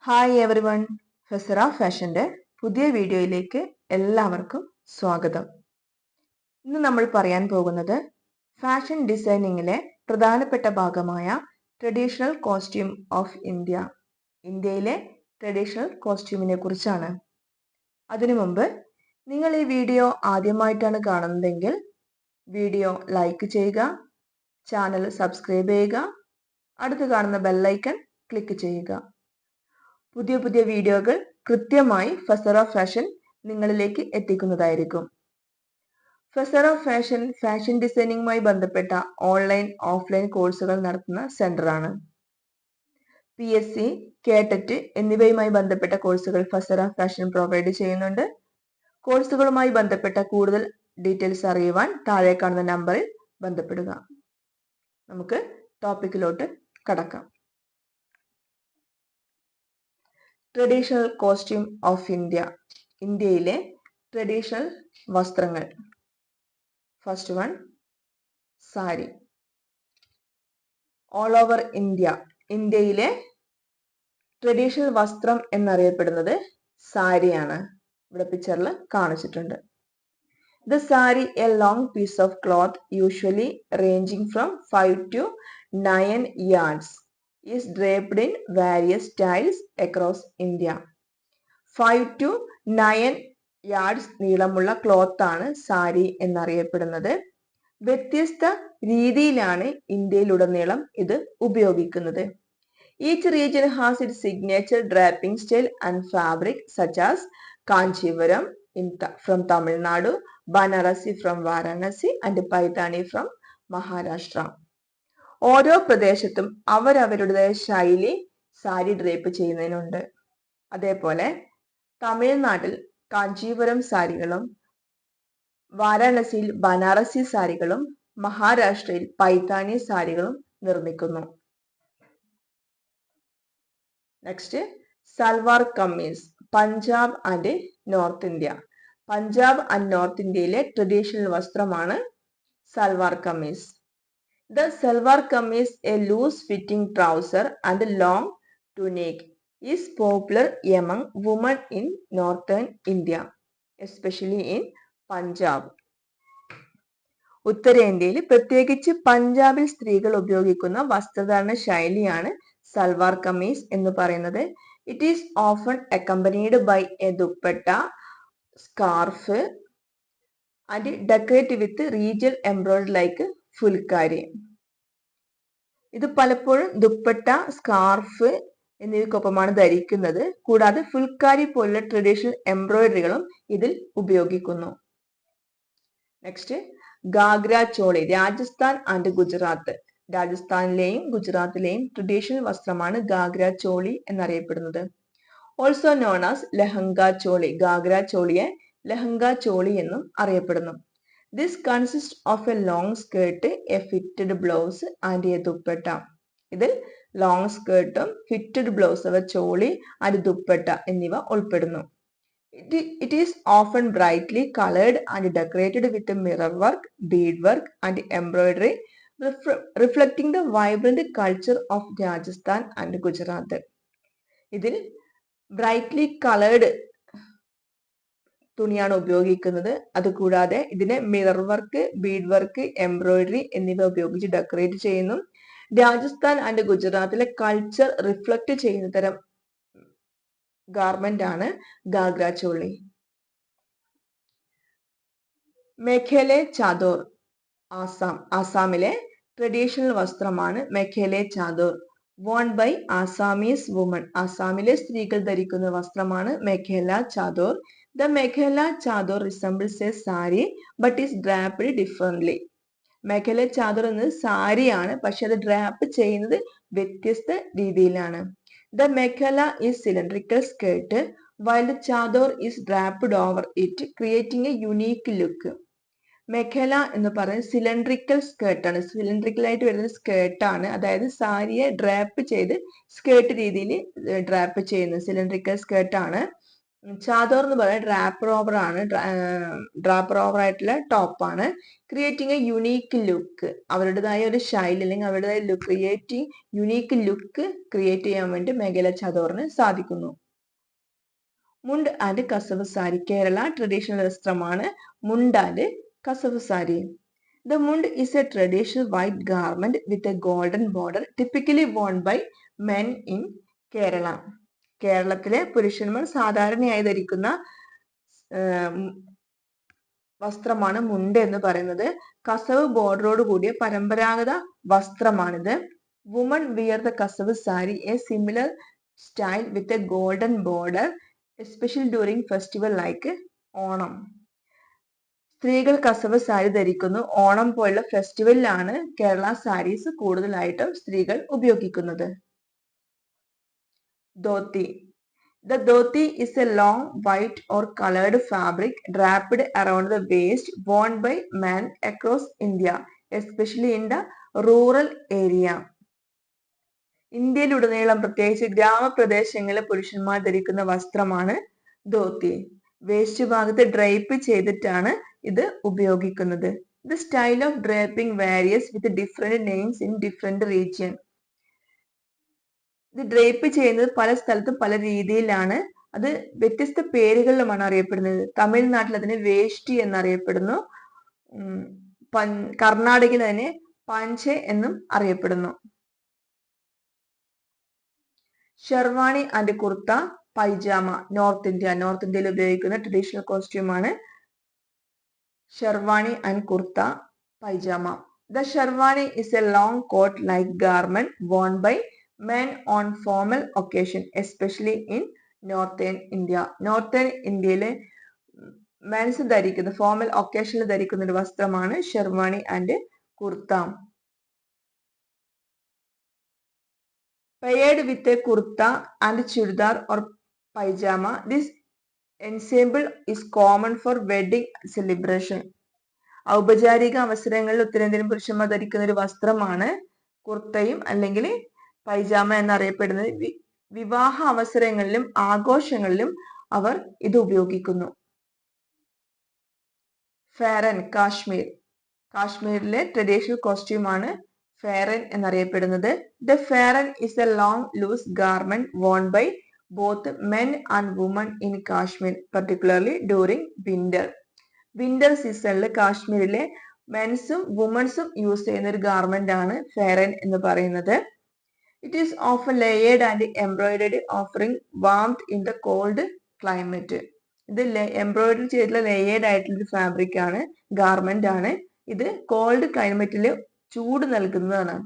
Hi every one, ഫെസറ ഫാഷന്റെ പുതിയ വീഡിയോയിലേക്ക് എല്ലാവർക്കും സ്വാഗതം. ഇന്ന് നമ്മൾ പറയാൻ പോകുന്നത് ഫാഷൻ ഡിസൈനിങ്ങിലെ പ്രധാനപ്പെട്ട ഭാഗമായ ട്രഡീഷണൽ കോസ്റ്റ്യൂം ഓഫ് ഇന്ത്യ, ഇന്ത്യയിലെ ട്രഡീഷണൽ കോസ്റ്റ്യൂമിനെ കുറിച്ചാണ്. അതിനു മുമ്പ് നിങ്ങൾ ഈ വീഡിയോ ആദ്യമായിട്ടാണ് കാണുന്നതെങ്കിൽ വീഡിയോ ലൈക്ക് ചെയ്യുക, ചാനൽ സബ്സ്ക്രൈബ് ചെയ്യുക, അടുത്ത് കാണുന്ന ബെല്ലൈക്കൺ ക്ലിക്ക് ചെയ്യുക. പുതിയ പുതിയ വീഡിയോകൾ കൃത്യമായി ഫെസറ ഫാഷൻ നിങ്ങളിലേക്ക് എത്തിക്കുന്നതായിരിക്കും. ഫെസറ ഫാഷൻ ഫാഷൻ ഡിസൈനിങ്ങുമായി ബന്ധപ്പെട്ട ഓൺലൈൻ ഓഫ്ലൈൻ കോഴ്സുകൾ നടത്തുന്ന സെന്ററാണ്. PSC, കേട്ടറ്റ് എന്നിവയുമായി ബന്ധപ്പെട്ട കോഴ്സുകൾ ഫെസറ ഫാഷൻ പ്രൊവൈഡ് ചെയ്യുന്നുണ്ട്. കോഴ്സുകളുമായി ബന്ധപ്പെട്ട കൂടുതൽ ഡീറ്റെയിൽസ് അറിയുവാൻ താഴെ കാണുന്ന നമ്പറിൽ ബന്ധപ്പെടുക. നമുക്ക് ടോപ്പിക്കിലോട്ട് കടക്കാം. ട്രഡീഷണൽ കോസ്റ്റ്യൂം ഓഫ് ഇന്ത്യ, ഇന്ത്യയിലെ ട്രഡീഷണൽ വസ്ത്രങ്ങൾ. First one, sari. All over India, ഇന്ത്യയിലെ ട്രഡീഷണൽ വസ്ത്രം എന്നറിയപ്പെടുന്നത് സാരിയാണ്. ഇവിടെ പിക്ചറിൽ കാണിച്ചിട്ടുണ്ട്. The sari, a long piece of cloth usually ranging from 5 to 9 yards is draped in various styles across India. 5 to 9 yards നീളമുള്ള ക്ലോത്ത് ആണ് സാരി എന്നറിയപ്പെടുന്നത്. വ്യത്യസ്ത രീതിയിലാണ് ഇന്ത്യയിലുടനീളം ഇത് ഉപയോഗിക്കുന്നത്. Each region has its signature draping style and fabric such as Kanchivaram from Tamil Nadu, Banarasi from Varanasi and Paithani from Maharashtra. ഓരോ പ്രദേശത്തും അവരവരുടേതായ ശൈലി സാരി ഡ്രേപ്പ് ചെയ്യുന്നതിനുണ്ട്. അതേപോലെ തമിഴ്നാട്ടിൽ കാഞ്ചീപുരം സാരികളും, വാരാണസിയിൽ ബനാറസി സാരികളും, മഹാരാഷ്ട്രയിൽ പൈത്താനി സാരികളും നിർമ്മിക്കുന്നു. Next, salwar kameez, Punjab and north India. Punjab and north ഇന്ത്യയിലെ ട്രഡീഷണൽ വസ്ത്രമാണ് salwar kameez. The salwar kameez, a loose-fitting trouser and long tunic, is popular among women in northern India, especially in Punjab. ഉത്തരേന്ത്യയിൽ പ്രത്യേകിച്ച് പഞ്ചാബിൽ സ്ത്രീകൾ ഉപയോഗിക്കുന്ന വസ്ത്രധാരണ ശൈലിയാണ് സൽവാർ കമീസ് എന്ന് പറയുന്നത്. It is often accompanied by a dupatta, scarf and decorate with regional embroidery like phulkari. ഇത് പലപ്പോഴും ദുപ്പട്ട, സ്കാർഫ് എന്നിവയ്ക്കൊപ്പമാണ് ധരിക്കുന്നത്. കൂടാതെ ഫുൽക്കാരി പോലുള്ള ട്രഡീഷണൽ എംബ്രോയിഡറികളും ഇതിൽ ഉപയോഗിക്കുന്നു. Next, ghagra choli, Rajasthan and Gujarat. രാജസ്ഥാനിലെയും ഗുജറാത്തിലെയും ട്രഡീഷണൽ വസ്ത്രമാണ് ഗാഗ്ര ചോളി എന്നറിയപ്പെടുന്നത്. Also known as lehenga choli. Ghagra ചോളിയെ ലഹങ്ക ചോളി എന്നും അറിയപ്പെടുന്നു. This consists of a long skirt, a fitted blouse and a dupatta. ഇതിൽ ലോങ് സ്കേർട്ടും ഫിറ്റഡ് ബ്ലൗസ് അഥവാ ചോളി ആൻഡ് ദുപ്പട്ട എന്നിവ ഉൾപ്പെടുന്നു. It is often brightly colored and decorated with mirror work, bead work and embroidery, reflecting the vibrant culture of Rajasthan and Gujarat. ഇതിൽ brightly coloured തുണിയാണ് ഉപയോഗിക്കുന്നത്. അതുകൂടാതെ ഇതിനെ mirror work, Bede work, embroidery എന്നിവ ഉപയോഗിച്ച് ഡെക്കറേറ്റ് ചെയ്യുന്നു. രാജസ്ഥാൻ ആൻഡ് ഗുജറാത്തിലെ culture reflect ചെയ്യുന്ന തരം ഗാർമെന്റ് ആണ് ഗാഗ്ര ചോളി. മെഖേലെ ചാദോർ, ആസാം. ആസാമിലെ ട്രഡീഷണൽ വസ്ത്രമാണ് mekhela chador. Worn by Assamese woman. ആസാമിലെ സ്ത്രീകൾ ധരിക്കുന്ന വസ്ത്രമാണ് മെഖേല ചാദോർ. The Mekhela chador resembles a sari but is draped differently. മെഖല chadar എന്നത് സാരിയാണ്, പക്ഷെ അത് ഡ്രാപ്പ് ചെയ്യുന്നത് വ്യത്യസ്ത രീതിയിലാണ്. The Mekhela is cylindrical skirt while the chador is draped over it, creating a unique look. മെഖല എന്ന് പറയുന്നത് സിലിണ്ട്രിക്കൽ സ്കേർട്ടാണ്. സിലിണ്ട്രിക്കൽ ആയിട്ട് വരുന്ന സ്കേർട്ടാണ്, അതായത് സാരിയെ ഡ്രാപ്പ് ചെയ്ത് സ്കേർട്ട് രീതിയിൽ ഡ്രാപ്പ് ചെയ്യുന്നത് സിലിണ്ട്രിക്കൽ സ്കേർട്ടാണ്. ചാദോർ എന്ന് പറയുന്നത് ഡ്രാപ്പർ ഓവർ ആണ്, ഡ്രാപ്പർ ഓവർ ആയിട്ടുള്ള ടോപ്പാണ്. ക്രിയേറ്റിംഗ് എ യുണീക്ക് ലുക്ക്, അവരുടേതായ ഒരു ശൈലി അല്ലെങ്കിൽ അവരുടേതായ ലുക്ക് യുണീക്ക് ലുക്ക് ക്രിയേറ്റ് ചെയ്യാൻ വേണ്ടി മേഖല ചാദോറിന് സാധിക്കുന്നു. മുണ്ട് ആൻഡ് കസവ് സാരി, കേരള ട്രഡീഷണൽ വസ്ത്രമാണ് മുണ്ട് ആൻഡ് കസവ് sari. The mund is a traditional white garment with a golden border typically worn by men in Kerala. കേരളത്തിലെ പുരുഷന്മാർ സാധാരണയായി ധരിക്കുന്ന വസ്ത്രമാണ് മുണ്ട് എന്ന് പറയുന്നത്. കസവ് ബോർഡറോട് കൂടിയ പരമ്പരാഗത വസ്ത്രമാണിത്. വുമൺ വിയർ ദ കസവ് sari, A similar style with a golden border, especially during festival like Onam. സ്ത്രീകൾ കസവ് സാരി ധരിക്കുന്നു. ഓണം പോലുള്ള ഫെസ്റ്റിവലിലാണ് കേരള സാരീസ് കൂടുതലായിട്ടും സ്ത്രീകൾ ഉപയോഗിക്കുന്നത്. Dhoti. The dhoti is a long white or colored fabric wrapped around the waist worn by men across India, especially in the rural area. ഇന്ത്യയിലുടനീളം പ്രത്യേകിച്ച് ഗ്രാമപ്രദേശങ്ങളിലെ പുരുഷന്മാർ ധരിക്കുന്ന വസ്ത്രമാണ് ധോത്തി. വേസ്റ്റ് ഭാഗത്ത് ഡ്രൈപ്പ് ചെയ്തിട്ടാണ് ഇത് ഉപയോഗിക്കുന്നത്. The style of draping varies with different names in different region. ഇത് ഡ്രേപ്പ് ചെയ്യുന്നത് പല സ്ഥലത്തും പല രീതിയിലാണ്. അത് വ്യത്യസ്ത പേരുകളിലുമാണ് അറിയപ്പെടുന്നത്. തമിഴ്നാട്ടിൽ അതിന് വേഷ്ടി എന്നറിയപ്പെടുന്നു. കർണാടകയിൽ അതിനെ പഞ്ചെ എന്നും അറിയപ്പെടുന്നു. ഷെർവാണി ആൻഡ് കുർത്ത പൈജാമ, നോർത്ത് ഇന്ത്യയിൽ ഉപയോഗിക്കുന്ന ട്രഡീഷണൽ കോസ്റ്റ്യൂമാണ് sherwani and kurta pyjama. The sherwani is a long coat-like garment worn by men on formal occasion, especially in northern India. Northern ഇന്ത്യയിലെ മെൻസ് ധരിക്കുന്ന ഫോർമൽ ഒക്കേഷനിൽ ധരിക്കുന്ന ഒരു വസ്ത്രമാണ് sherwani and kurta. Paired with a kurta and churidar or pyjama, this ensemble is common for wedding celebration. ഔപചാരിക അവസരങ്ങളിൽ ഉത്തരേന്ത്യൻ പുരുഷന്മാർ ധരിക്കുന്ന ഒരു വസ്ത്രമാണ് കുർത്തയും അല്ലെങ്കിൽ പൈജാമ എന്നറിയപ്പെടുന്നത്. വിവാഹ അവസരങ്ങളിലും ആഘോഷങ്ങളിലും അവർ ഇത് ഉപയോഗിക്കുന്നു. ഫെറൻ, കാശ്മീരിലെ ട്രഡീഷണൽ കോസ്റ്റ്യൂമാണ് ഫെറൻ എന്നറിയപ്പെടുന്നത്. The Ferran is a long loose garment worn by both men and women in Kashmir, particularly during winter സീസണിൽ കാശ്മീരിലെ മെൻസും വുമൻസും യൂസ് ചെയ്യുന്ന ഒരു ഗാർമെന്റ് ആണ് ഫെറൻ എന്ന് പറയുന്നത്. It is often layered and embroidery offering warmth in the called climate. ഇത് embroidery ചെയ്തിട്ടുള്ള layered ആയിട്ടുള്ള ഒരു ഫാബ്രിക് ആണ്, ഗാർമെന്റ് ആണ്. ഇത് കോൾഡ് ക്ലൈമറ്റിൽ ചൂട് നൽകുന്നതാണ്.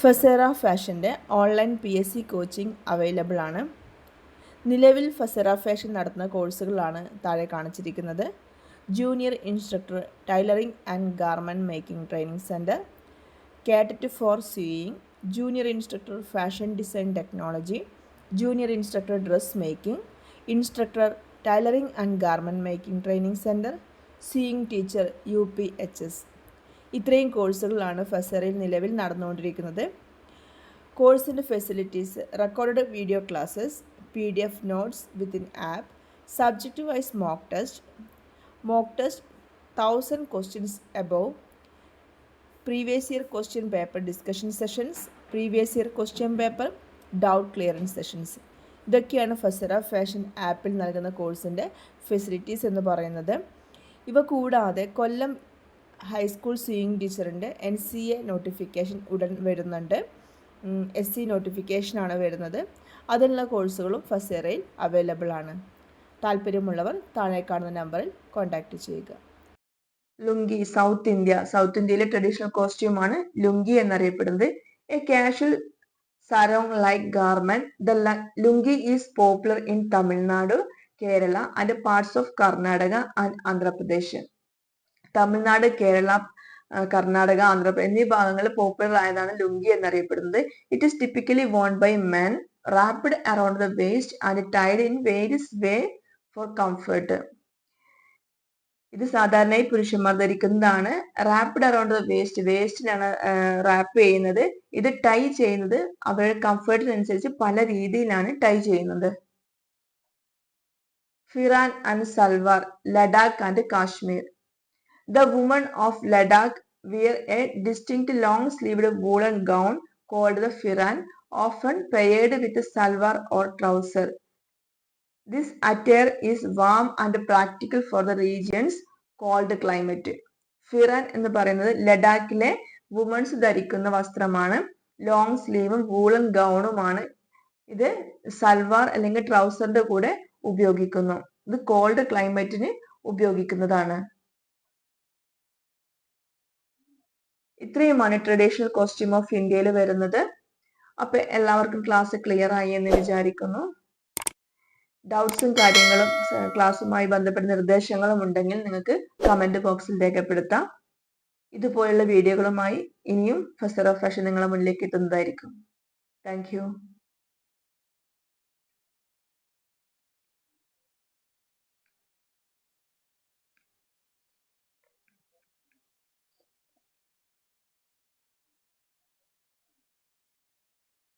ഫസേറ ഫാഷൻ്റെ ഓൺലൈൻ PSC കോച്ചിങ് അവൈലബിൾ ആണ്. നിലവിൽ ഫസേറ ഫാഷൻ നടത്തുന്ന കോഴ്സുകളാണ് താഴെ കാണിച്ചിരിക്കുന്നത്. Junior instructor tailoring and garment making training centre, cadet for sewing, junior instructor fashion design technology, junior instructor dress making, instructor tailoring and garment making training centre, sewing teacher UPHS. ഇത്രയും കോഴ്സുകളാണ് ഫസേറയിൽ നിലവിൽ നടന്നുകൊണ്ടിരിക്കുന്നത്. കോഴ്സിൻ്റെ facilities: recorded video classes, PDF notes within app, subject wise mock test 1000 questions above, previous year question paper discussion sessions, previous year question paper doubt clearance sessions. ഇതൊക്കെയാണ് ഫസേറ fashion ആപ്പിൽ നൽകുന്ന കോഴ്സിൻ്റെ ഫെസിലിറ്റീസ് എന്ന് പറയുന്നത്. ഇവ കൂടാതെ കൊല്ലം ഹൈസ്കൂൾ സ്വിംഗ് ടീച്ചറിൻ്റെ NCA notification ഉടൻ വരുന്നുണ്ട്. SC നോട്ടിഫിക്കേഷനാണ് വരുന്നത്. അതിനുള്ള കോഴ്സുകളും ഫസേറയിൽ അവൈലബിൾ ആണ്. താല്പര്യമുള്ളവർ താഴെ കാണുന്ന നമ്പറിൽ കോൺടാക്റ്റ് ചെയ്യുക. ലുങ്കി, സൗത്ത് ഇന്ത്യയിലെ ട്രഡീഷണൽ കോസ്റ്റ്യൂമാണ് ലുങ്കി എന്നറിയപ്പെടുന്നത്. A casual sarong like garment. The lungi is popular in Tamil Nadu, Kerala and parts of Karnataka and Andhra Pradesh. Tamil Nadu, Kerala, Karnataka, Andhra Pradesh എന്നീ ഭാഗങ്ങളിൽ പോപ്പുലർ ആയതാണ് ലുങ്കി എന്നറിയപ്പെടുന്നത്. It is typically worn by men, wrapped around the waist and tied in various way for comfort. ഇത് സാധാരണയായി പുരുഷന്മാർ ധരിക്കുന്നതാണ്. Wrapped around the വേസ്റ്റിനാണ് rap ചെയ്യുന്നത്. ഇത് tie ചെയ്യുന്നത് അവരുടെ കംഫർട്ടിനനുസരിച്ച് പല രീതിയിലാണ് ടൈ ചെയ്യുന്നത്. Pheran and salwar, Ladakh and Kashmir. The women of Ladakh wear a distinct long-sleeved woolen gown called the firan, often paired with a salwar or trouser. This attire is warm and practical for the region's cold climate. Pheran എന്ന് പറയുന്നത് ലഡാക്കിലെ womens ധരിക്കുന്ന വസ്ത്രമാണ്. Long സ്ലീവും woollen ഗൗണുമാണ്. ഇത് സൽവാർ അല്ലെങ്കിൽ ട്രൗസറിന്റെ കൂടെ ഉപയോഗിക്കുന്നു. ഇത് കോൾഡ് ക്ലൈമറ്റിന് ഉപയോഗിക്കുന്നതാണ്. ഇത്രയുമാണ് ട്രഡീഷണൽ കോസ്റ്റ്യൂം ഓഫ് ഇന്ത്യയിൽ വരുന്നത്. അപ്പൊ എല്ലാവർക്കും ക്ലാസ് ക്ലിയർ ആയി എന്ന് വിചാരിക്കുന്നു. ഡൗട്ട്സും കാര്യങ്ങളും ക്ലാസ്സുമായി ബന്ധപ്പെട്ട നിർദ്ദേശങ്ങളും ഉണ്ടെങ്കിൽ നിങ്ങൾക്ക് കമന്റ് ബോക്സിൽ രേഖപ്പെടുത്താം. ഇതുപോലുള്ള വീഡിയോകളുമായി ഇനിയും ഫസറ ഫാഷൻ നിങ്ങളുടെ മുന്നിലേക്ക് എത്തുന്നതായിരിക്കും. Thank you.